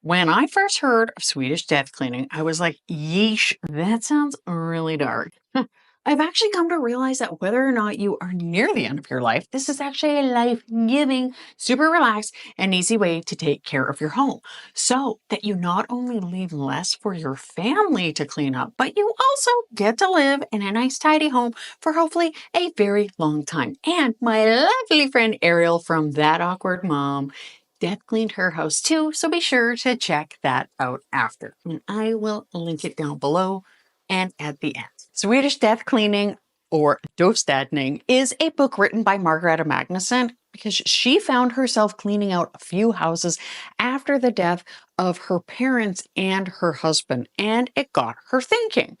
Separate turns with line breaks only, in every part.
When I first heard of Swedish death cleaning, I was like, yeesh, that sounds really dark. I've actually come to realize that whether or not you are near the end of your life, this is actually a life-giving, super relaxed, and easy way to take care of your home. So that you not only leave less for your family to clean up, but you also get to live in a nice, tidy home for hopefully a very long time. And my lovely friend Ariel from That Awkward Mom death cleaned her house too, so be sure to check that out after. And I will link it down below and at the end. Swedish Death Cleaning, or Dostädning, is a book written by Margareta Magnusson because she found herself cleaning out a few houses after the death of her parents and her husband, and it got her thinking.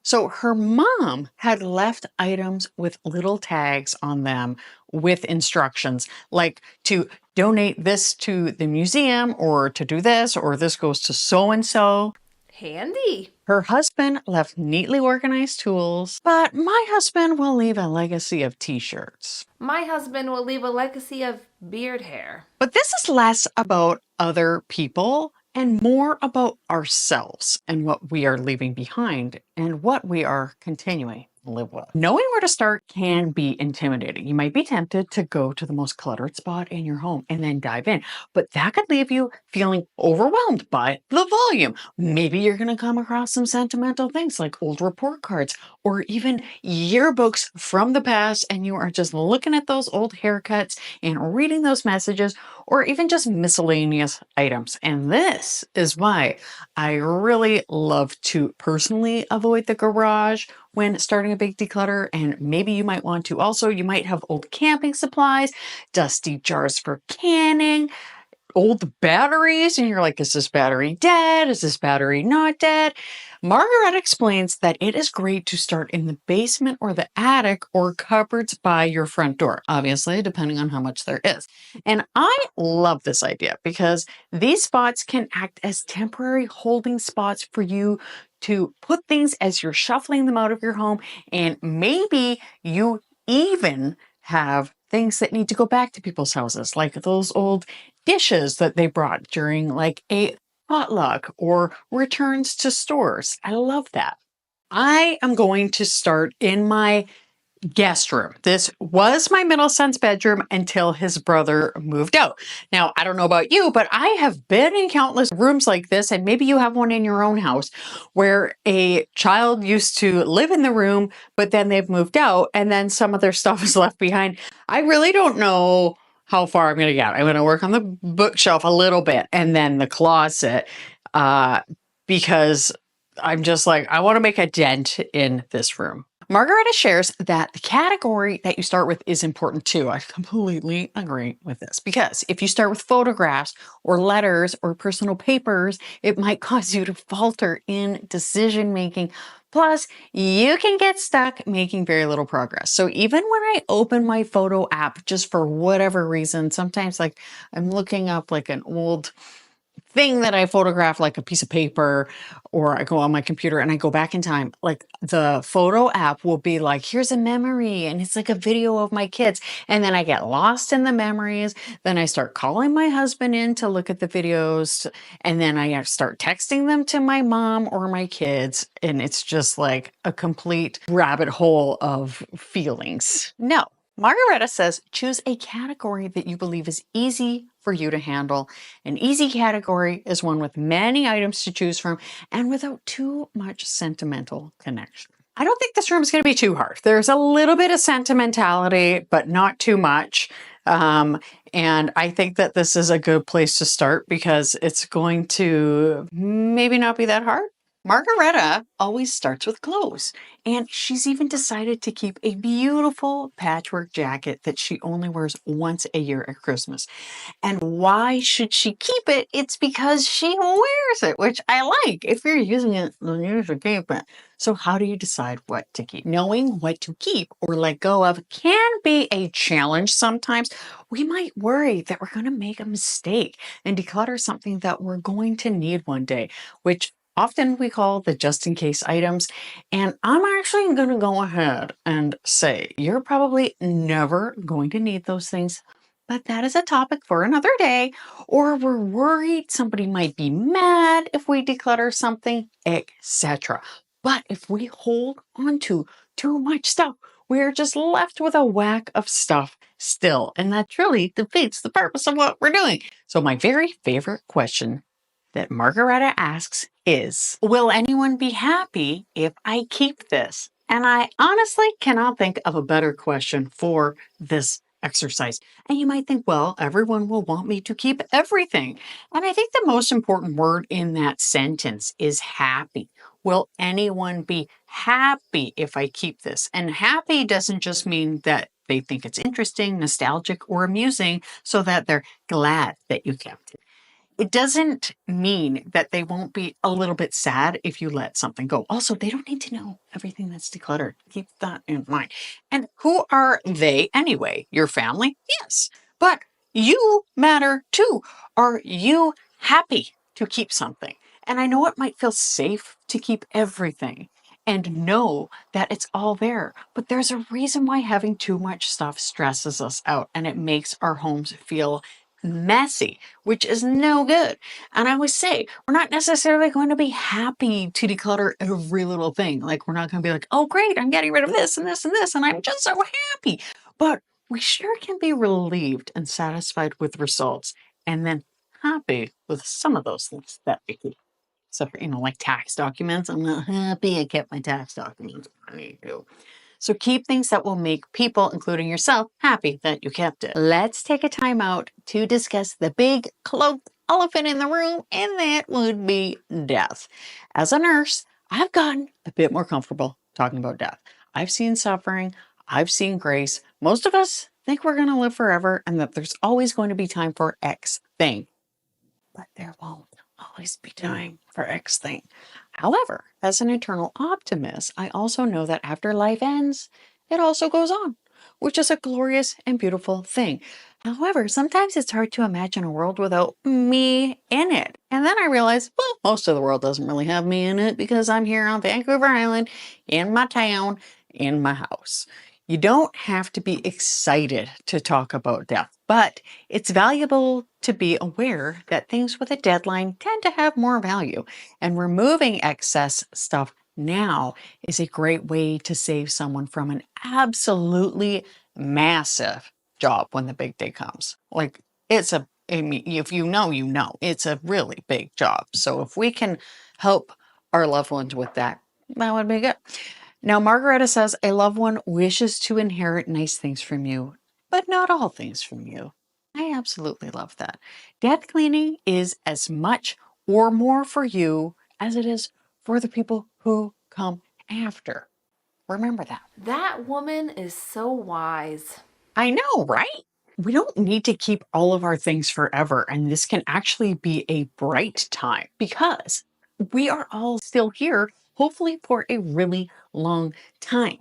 So her mom had left items with little tags on them with instructions like to donate this to the museum or to do this or this goes to so-and-so.
Handy.
Her husband left neatly organized tools, but my husband will leave a legacy of t-shirts.
My husband will leave a legacy of beard hair.
But this is less about other people and more about ourselves and what we are leaving behind and what we are continuing to live with. Knowing where to start can be intimidating. You might be tempted to go to the most cluttered spot in your home and then dive in, but that could leave you feeling overwhelmed by the volume. Maybe you're going to come across some sentimental things like old report cards or even yearbooks from the past, and you are just looking at those old haircuts and reading those messages, or even just miscellaneous items. And this is why I really love to personally avoid the garage when starting a big declutter. And maybe you might want to also, you might have old camping supplies, dusty jars for canning, old batteries, and you're like, is this battery dead? Is this battery not dead? Margaret explains that it is great to start in the basement or the attic or cupboards by your front door, obviously, depending on how much there is. And I love this idea because these spots can act as temporary holding spots for you to put things as you're shuffling them out of your home. And maybe you even have things that need to go back to people's houses, like those old dishes that they brought during like a potluck or returns to stores. I love that. I am going to start in my guest room. This was my middle son's bedroom until his brother moved out. Now, I don't know about you, but I have been in countless rooms like this, and maybe you have one in your own house where a child used to live in the room, but then they've moved out and then some of their stuff is left behind. I really don't know how far I'm going to get. I'm going to work on the bookshelf a little bit and then the closet because I'm just like, I want to make a dent in this room. Margareta shares that the category that you start with is important too. I completely agree with this because if you start with photographs or letters or personal papers, it might cause you to falter in decision making. Plus, you can get stuck making very little progress. So even when I open my photo app, just for whatever reason, sometimes like I'm looking up like an old thing that I photographed, like a piece of paper, or I go on my computer and I go back in time, like the photo app will be like, here's a memory, and it's like a video of my kids. And then I get lost in the memories. Then I start calling my husband in to look at the videos. And then I start texting them to my mom or my kids. And it's just like a complete rabbit hole of feelings. No. Margareta says, choose a category that you believe is easy for you to handle. An easy category is one with many items to choose from and without too much sentimental connection. I don't think this room is going to be too hard. There's a little bit of sentimentality, but not too much. And I think that this is a good place to start because it's going to maybe not be that hard. Margareta always starts with clothes, and she's even decided to keep a beautiful patchwork jacket that she only wears once a year at Christmas. And why should she keep it? It's because she wears it, which I like. If you're using it, then you should keep it. So how do you decide what to keep? Knowing what to keep or let go of can be a challenge sometimes. We might worry that we're going to make a mistake and declutter something that we're going to need one day, which often we call the just-in-case items. And I'm actually going to go ahead and say you're probably never going to need those things, but that is a topic for another day. Or we're worried somebody might be mad if we declutter something, etc. But if we hold on to too much stuff, we're just left with a whack of stuff still. And that truly defeats the purpose of what we're doing. So my very favorite question that Margareta asks is, will anyone be happy if I keep this? And I honestly cannot think of a better question for this exercise. And you might think, well, everyone will want me to keep everything. And I think the most important word in that sentence is happy. Will anyone be happy if I keep this? And happy doesn't just mean that they think it's interesting, nostalgic, or amusing, so that they're glad that you kept it. It doesn't mean that they won't be a little bit sad if you let something go. Also, they don't need to know everything that's decluttered. Keep that in mind. And who are they anyway? Your family? Yes. But you matter too. Are you happy to keep something? And I know it might feel safe to keep everything and know that it's all there. But there's a reason why having too much stuff stresses us out and it makes our homes feel messy, which is no good. And I always say, we're not necessarily going to be happy to declutter every little thing. Like, we're not going to be like, oh, great, I'm getting rid of this and this and this, and I'm just so happy. But we sure can be relieved and satisfied with results, and then happy with some of those things that we keep. So, like tax documents, I'm not happy I kept my tax documents. I need to. So keep things that will make people, including yourself, happy that you kept it. Let's take a time out to discuss the big cloaked elephant in the room, and that would be death. As a nurse, I've gotten a bit more comfortable talking about death. I've seen suffering, I've seen grace. Most of us think we're going to live forever and that there's always going to be time for X thing. But there won't always be time for X thing. However, as an eternal optimist, I also know that after life ends, it also goes on, which is a glorious and beautiful thing. However, sometimes it's hard to imagine a world without me in it. And then I realize, well, most of the world doesn't really have me in it because I'm here on Vancouver Island, in my town, in my house. You don't have to be excited to talk about death, but it's valuable to be aware that things with a deadline tend to have more value, and removing excess stuff now is a great way to save someone from an absolutely massive job when the big day comes. Like, I mean, if you know, it's a really big job. So if we can help our loved ones with that, that would be good. Now, Margareta says a loved one wishes to inherit nice things from you, but not all things from you. I absolutely love that. Death cleaning is as much or more for you as it is for the people who come after. Remember that.
That woman is so wise.
I know, right? We don't need to keep all of our things forever, and this can actually be a bright time because we are all still here, hopefully for a really long time.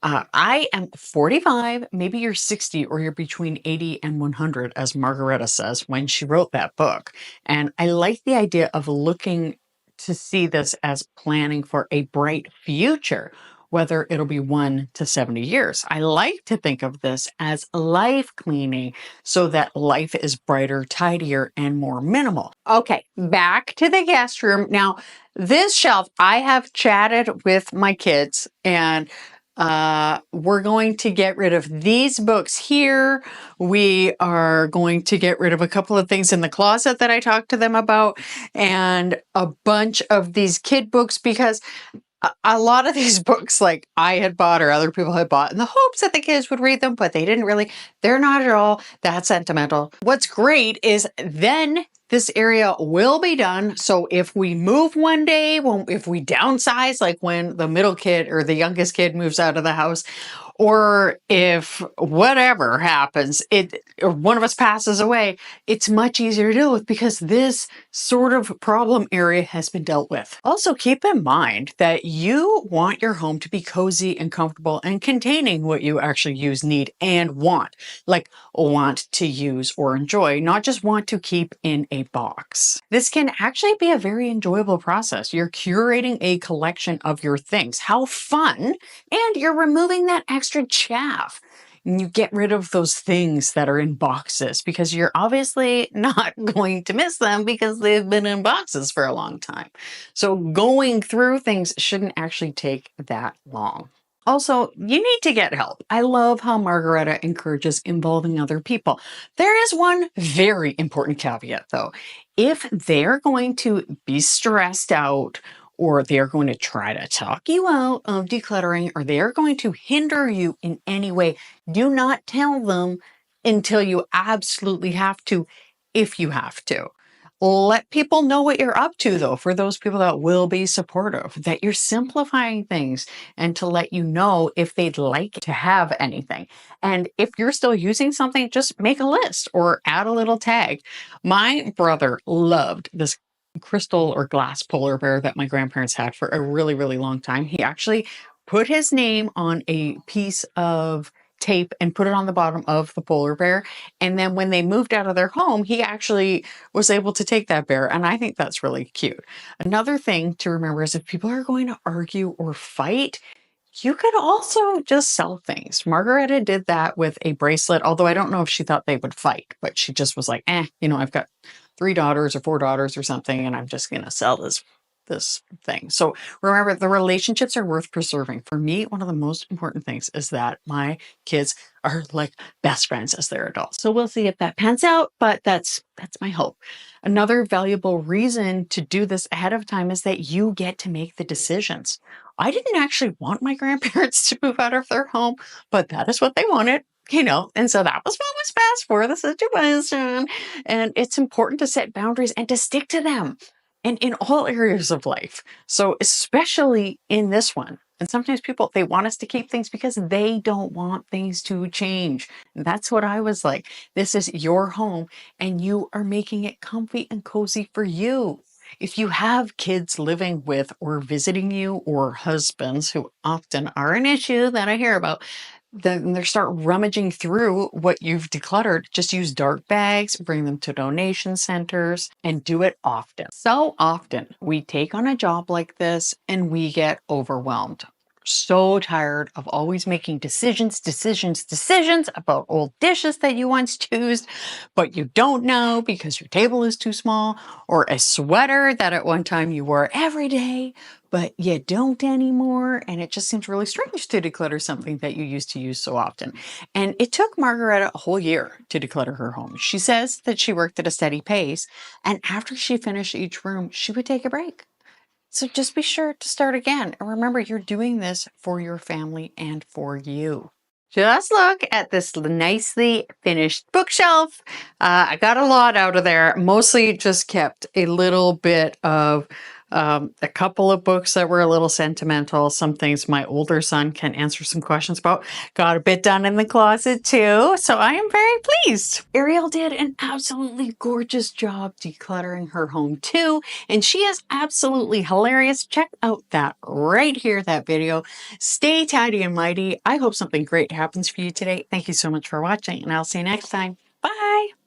I am 45, maybe you're 60, or you're between 80 and 100, as Margareta says when she wrote that book. And I like the idea of looking to see this as planning for a bright future, whether it'll be 1 to 70 years. I like to think of this as life cleaning so that life is brighter, tidier, and more minimal. Okay, back to the guest room. Now, this shelf, I have chatted with my kids, and we're going to get rid of these books here. We are going to get rid of a couple of things in the closet that I talked to them about, and a bunch of these kid books, because a lot of these books, like I had bought or other people had bought in the hopes that the kids would read them, but they didn't really. They're not at all that sentimental. What's great is then this area will be done. So if we move one day, if we downsize, like when the middle kid or the youngest kid moves out of the house, or if whatever happens, or one of us passes away, it's much easier to deal with because this sort of problem area has been dealt with. Also, keep in mind that you want your home to be cozy and comfortable and containing what you actually use, need, and want. Like want to use or enjoy, not just want to keep in a box. This can actually be a very enjoyable process. You're curating a collection of your things. How fun! And you're removing that extra chaff. And you get rid of those things that are in boxes because you're obviously not going to miss them because they've been in boxes for a long time. So going through things shouldn't actually take that long. Also, you need to get help. I love how Margareta encourages involving other people. There is one very important caveat though. If they're going to be stressed out, or they're going to try to talk you out of decluttering, or they're going to hinder you in any way, do not tell them until you absolutely have to, if you have to. Let people know what you're up to, though, for those people that will be supportive, that you're simplifying things, and to let you know if they'd like to have anything. And if you're still using something, just make a list or add a little tag. My brother loved this crystal or glass polar bear that my grandparents had for a really, really long time. He actually put his name on a piece of tape and put it on the bottom of the polar bear. And then when they moved out of their home, he actually was able to take that bear. And I think that's really cute. Another thing to remember is if people are going to argue or fight, you could also just sell things. Margareta did that with a bracelet, although I don't know if she thought they would fight, but she just was like, I've got 3 daughters or 4 daughters or something, and I'm just going to sell this thing. So remember, the relationships are worth preserving. For me, one of the most important things is that my kids are like best friends as they're adults. So we'll see if that pans out, but that's my hope. Another valuable reason to do this ahead of time is that you get to make the decisions. I didn't actually want my grandparents to move out of their home, but that is what they wanted. And so that was what was best for the situation. And it's important to set boundaries and to stick to them, and in all areas of life. So especially in this one. And sometimes people, they want us to keep things because they don't want things to change. And that's what I was like. This is your home and you are making it comfy and cozy for you. If you have kids living with or visiting you, or husbands, who often are an issue that I hear about, then they start rummaging through what you've decluttered. Just use dark bags, bring them to donation centers, and do it often. So often we take on a job like this and we get overwhelmed. So tired of always making decisions about old dishes that you once used, but you don't know because your table is too small, or a sweater that at one time you wore every day, but you don't anymore. And it just seems really strange to declutter something that you used to use so often. And it took Margareta a whole year to declutter her home. She says that she worked at a steady pace, and after she finished each room, she would take a break. So just be sure to start again. And remember, you're doing this for your family and for you. Just look at this nicely finished bookshelf. I got a lot out of there. Mostly just kept a little bit of a couple of books that were a little sentimental. Some things my older son can answer some questions about. Got a bit done in the closet too. So I am very pleased. Ariel did an absolutely gorgeous job decluttering her home too. And she is absolutely hilarious. Check out that right here, that video. Stay tidy and mighty. I hope something great happens for you today. Thank you so much for watching, and I'll see you next time.